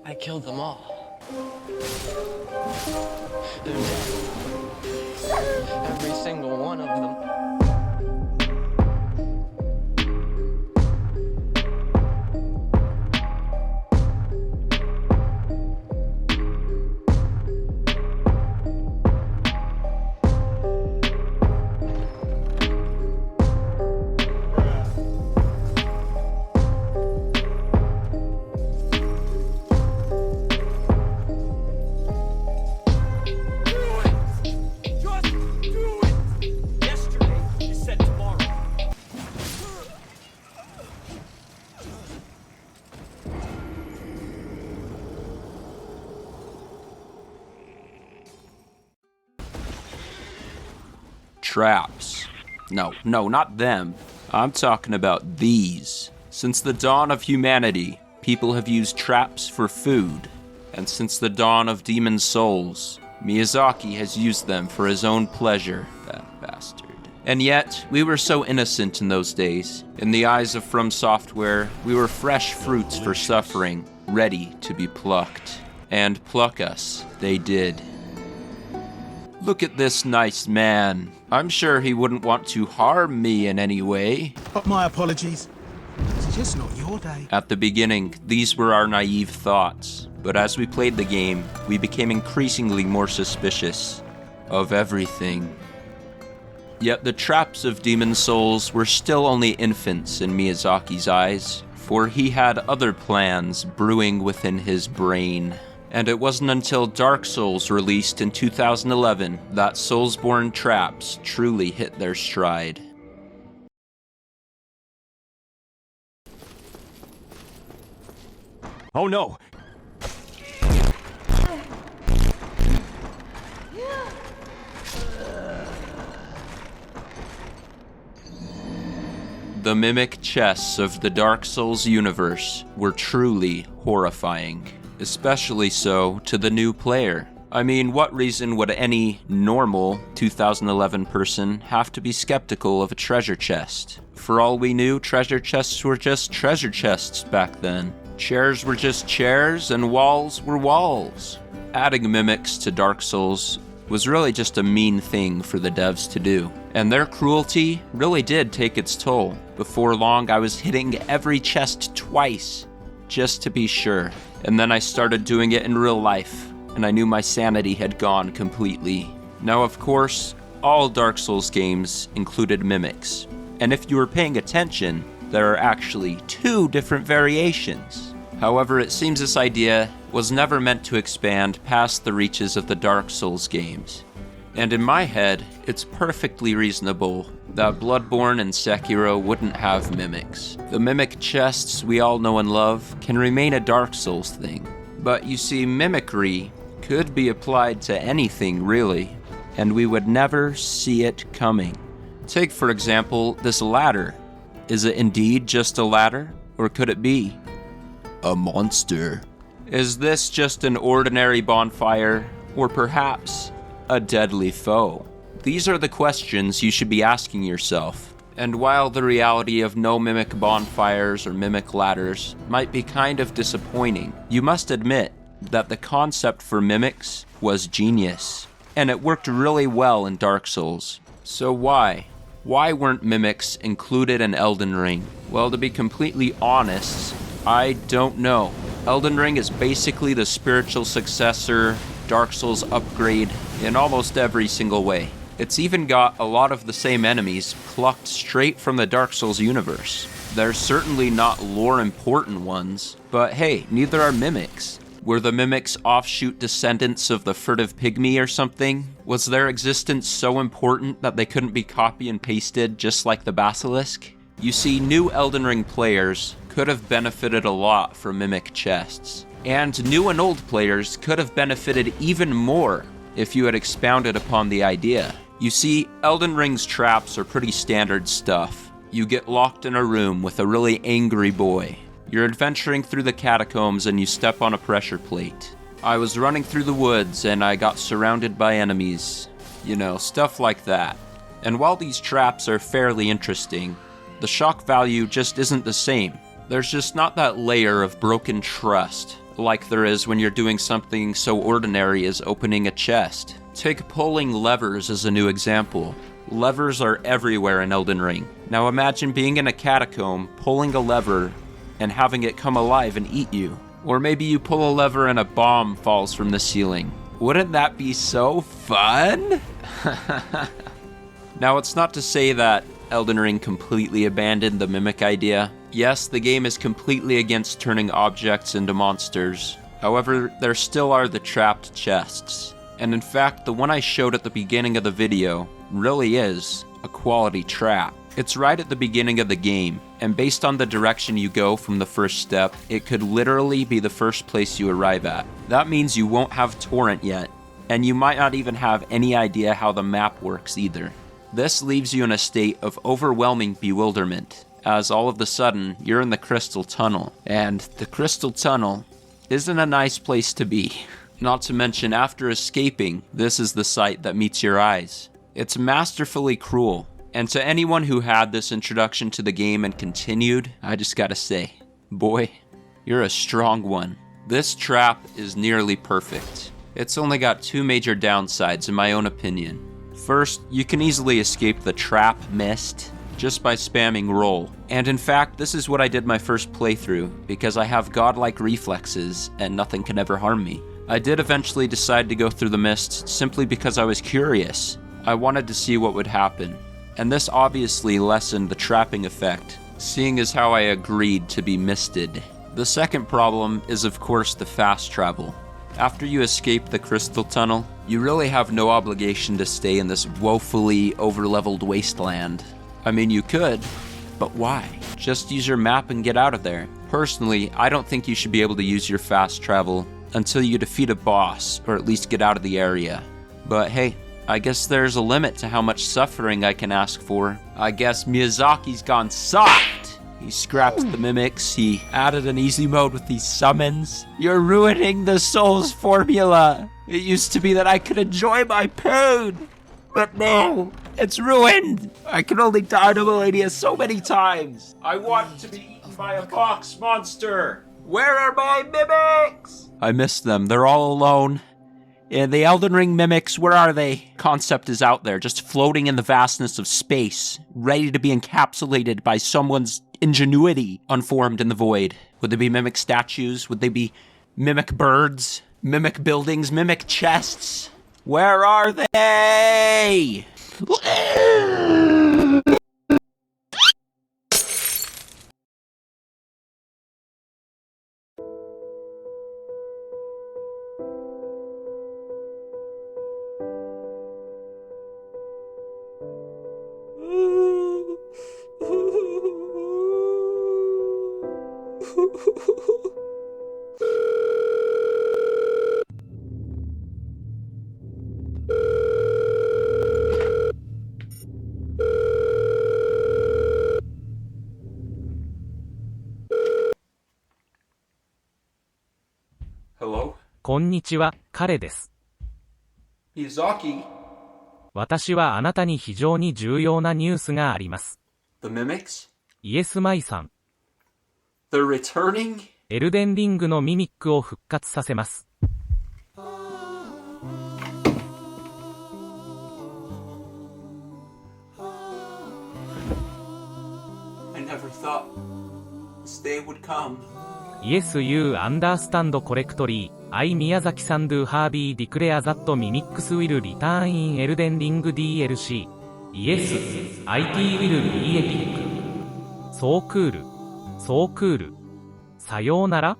I killed them all. They're dead. Every single one of them. Traps. No, not them. I'm talking about these. Since the dawn of humanity, people have used traps for food. And since the dawn of Demon Souls, Miyazaki has used them for his own pleasure, that bastard. And yet, we were so innocent in those days. In the eyes of From Software, we were fresh fruits for suffering, ready to be plucked. And pluck us, they did. Look at this nice man. I'm sure he wouldn't want to harm me in any way. My apologies. It's just not your day. At the beginning, these were our naive thoughts. But as we played the game, we became increasingly more suspicious of everything. Yet the traps of Demon Souls were still only infants in Miyazaki's eyes, for he had other plans brewing within his brain. And it wasn't until Dark Souls released in 2011 that Soulsborne traps truly hit their stride. Oh no! The mimic chests of the Dark Souls universe were truly horrifying. Especially so to the new player. I mean, what reason would any normal 2011 person have to be skeptical of a treasure chest? For all we knew, treasure chests were just treasure chests back then. Chairs were just chairs, and walls were walls. Adding mimics to Dark Souls was really just a mean thing for the devs to do. And their cruelty really did take its toll. Before long, I was hitting every chest twice, just to be sure. And then I started doing it in real life, and I knew my sanity had gone completely. Now, of course, all Dark Souls games included mimics. And if you were paying attention, there are actually 2 different variations. However, it seems this idea was never meant to expand past the reaches of the Dark Souls games. And in my head, it's perfectly reasonable that Bloodborne and Sekiro wouldn't have mimics. The mimic chests we all know and love can remain a Dark Souls thing. But you see, mimicry could be applied to anything, really, and we would never see it coming. Take, for example, this ladder. Is it indeed just a ladder, or could it be a monster? Is this just an ordinary bonfire, or perhaps a deadly foe? These are the questions you should be asking yourself. And while the reality of no mimic bonfires or mimic ladders might be kind of disappointing, you must admit that the concept for mimics was genius. And it worked really well in Dark Souls. So why? Why weren't mimics included in Elden Ring? Well, to be completely honest, I don't know. Elden Ring is basically the spiritual successor, Dark Souls upgrade in almost every single way. It's even got a lot of the same enemies plucked straight from the Dark Souls universe. They're certainly not lore important ones, but hey, neither are mimics. Were the mimics offshoot descendants of the furtive pygmy or something? Was their existence so important that they couldn't be copy and pasted just like the basilisk? You see, new Elden Ring players could have benefited a lot from mimic chests. And new and old players could have benefited even more if you had expounded upon the idea. You see, Elden Ring's traps are pretty standard stuff. You get locked in a room with a really angry boy. You're adventuring through the catacombs and you step on a pressure plate. I was running through the woods and I got surrounded by enemies. You know, stuff like that. And while these traps are fairly interesting, the shock value just isn't the same. There's just not that layer of broken trust like there is when you're doing something so ordinary as opening a chest. Take pulling levers as a new example. Levers are everywhere in Elden Ring. Now imagine being in a catacomb, pulling a lever, and having it come alive and eat you. Or maybe you pull a lever and a bomb falls from the ceiling. Wouldn't that be so fun? Now, it's not to say that Elden Ring completely abandoned the mimic idea. Yes, the game is completely against turning objects into monsters. However, there still are the trapped chests. And in fact, the one I showed at the beginning of the video really is a quality trap. It's right at the beginning of the game, and based on the direction you go from the first step, it could literally be the first place you arrive at. That means you won't have torrent yet, and you might not even have any idea how the map works either. This leaves you in a state of overwhelming bewilderment, as all of a sudden, you're in the Crystal Tunnel, and the Crystal Tunnel isn't a nice place to be. Not to mention, after escaping, this is the sight that meets your eyes. It's masterfully cruel, and to anyone who had this introduction to the game and continued, I just gotta say, boy, you're a strong one. This trap is nearly perfect. It's only got two major downsides in my own opinion. First, you can easily escape the trap mist just by spamming roll. And in fact, this is what I did my first playthrough, because I have godlike reflexes and nothing can ever harm me. I did eventually decide to go through the mist simply because I was curious. I wanted to see what would happen. And this obviously lessened the trapping effect, seeing as how I agreed to be misted. The second problem is of course the fast travel. After you escape the Crystal Tunnel, you really have no obligation to stay in this woefully overleveled wasteland. I mean, you could, but why? Just use your map and get out of there. Personally, I don't think you should be able to use your fast travel until you defeat a boss, or at least get out of the area. But hey, I guess there's a limit to how much suffering I can ask for. I guess Miyazaki's gone soft. He scrapped the mimics, he added an easy mode with these summons. You're ruining the Souls formula. It used to be that I could enjoy my pain, but no, it's ruined. I can only die to Melania so many times. I want to be eaten by a box monster. Where are my mimics? I miss them, they're all alone. The Elden Ring mimics, where are they? Concept is out there, just floating in the vastness of space, ready to be encapsulated by someone's ingenuity, unformed in the void. Would they be mimic statues? Would they be mimic birds? Mimic buildings? Mimic chests? Where are they? Hello? こんにちは、彼です。Miyazaki? 私はあなたに非常に重要なニュースがあります。The mimics? イエスマイさん。They're returning? エルデンリングのミミックを復活させます。I never thought this day would come. Yes, you understand correctly. I Miyazaki san do have declare that mimics will return in Elden Ring DLC. Yes, it will be epic. So cool. So cool. さようなら